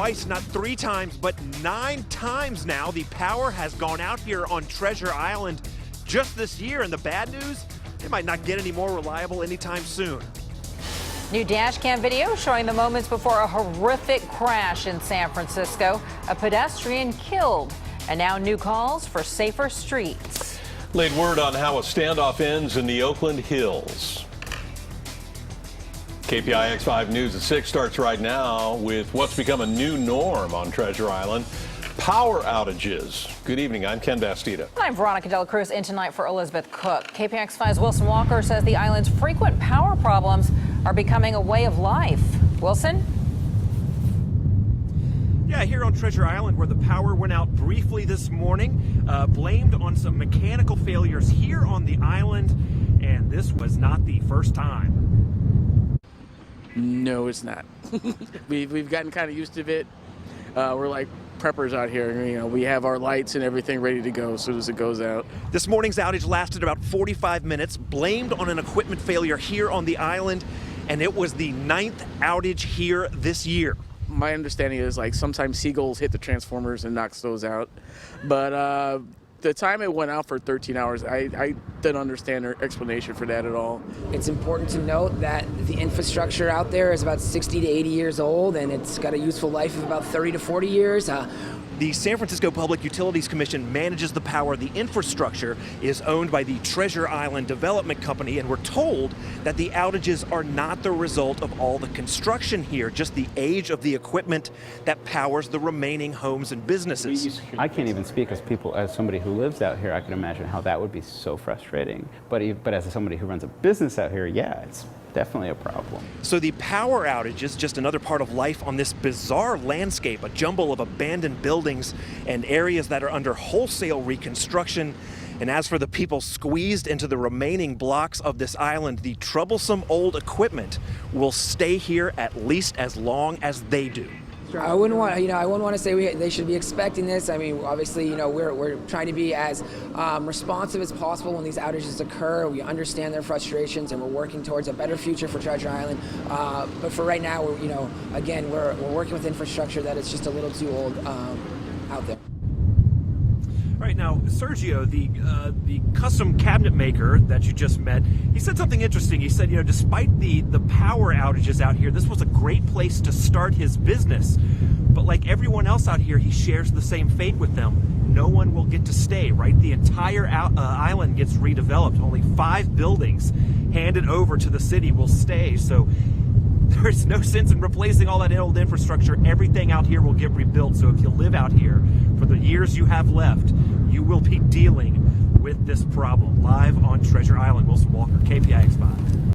twice, not 3 times, but 9 times now. The power has gone out here on Treasure Island just this year. And the bad news, it might not get any more reliable anytime soon. New dash cam video showing the moments before a horrific crash in San Francisco. A pedestrian killed. And now new calls for safer streets. Late word on how a standoff ends in the Oakland Hills. KPIX 5 News at 6 starts right now with what's become a new norm on Treasure Island. Power outages. Good evening, I'm Ken Bastida. I'm Veronica Dela Cruz in tonight for Elizabeth Cook. KPIX 5's Wilson Walker says the island's frequent power problems are becoming a way of life. Wilson? Yeah, here on Treasure Island, where the power went out briefly this morning, blamed on some mechanical failures here on the island, and this was not the first time. No, it's not. We've gotten kind of used to it. We're like preppers out here. You know, we have our lights and everything ready to go as soon as it goes out. This morning's outage lasted about 45 minutes, blamed on an equipment failure here on the island, and it was the 9th outage here this year. My understanding is like sometimes seagulls hit the transformers and knocks those out. But the time it went out for 13 hours, I didn't understand their explanation for that at all. It's important to note that the infrastructure out there is about 60 to 80 years old, and it's got a useful life of about 30 to 40 years. The San Francisco Public Utilities Commission manages the power. The infrastructure is owned by the Treasure Island Development Company, and we're told that the outages are not the result of all the construction here, just the age of the equipment that powers the remaining homes and businesses. I can't even speak as somebody who lives out here. I can imagine how that would be so frustrating. But as somebody who runs a business out here, yeah, it's definitely a problem. So the power outage is just another part of life on this bizarre landscape, a jumble of abandoned buildings and areas that are under wholesale reconstruction. And as for the people squeezed into the remaining blocks of this island, the troublesome old equipment will stay here at least as long as they do. I wouldn't want to say they should be expecting this. I mean, obviously, we're trying to be as responsive as possible when these outages occur. We understand their frustrations, and we're working towards a better future for Treasure Island. But for right now, we're working with infrastructure that is just a little too old out there. All right, now, Sergio, the custom cabinet maker that you just met, he said something interesting. He said, despite the power outages out here, this was a great place to start his business. But like everyone else out here, he shares the same fate with them. No one will get to stay, right? The entire island gets redeveloped. Only 5 buildings handed over to the city will stay. So there's no sense in replacing all that old infrastructure. Everything out here will get rebuilt. So if you live out here for the years you have left, you will be dealing with this problem. Live on Treasure Island, Wilson Walker, KPIX 5.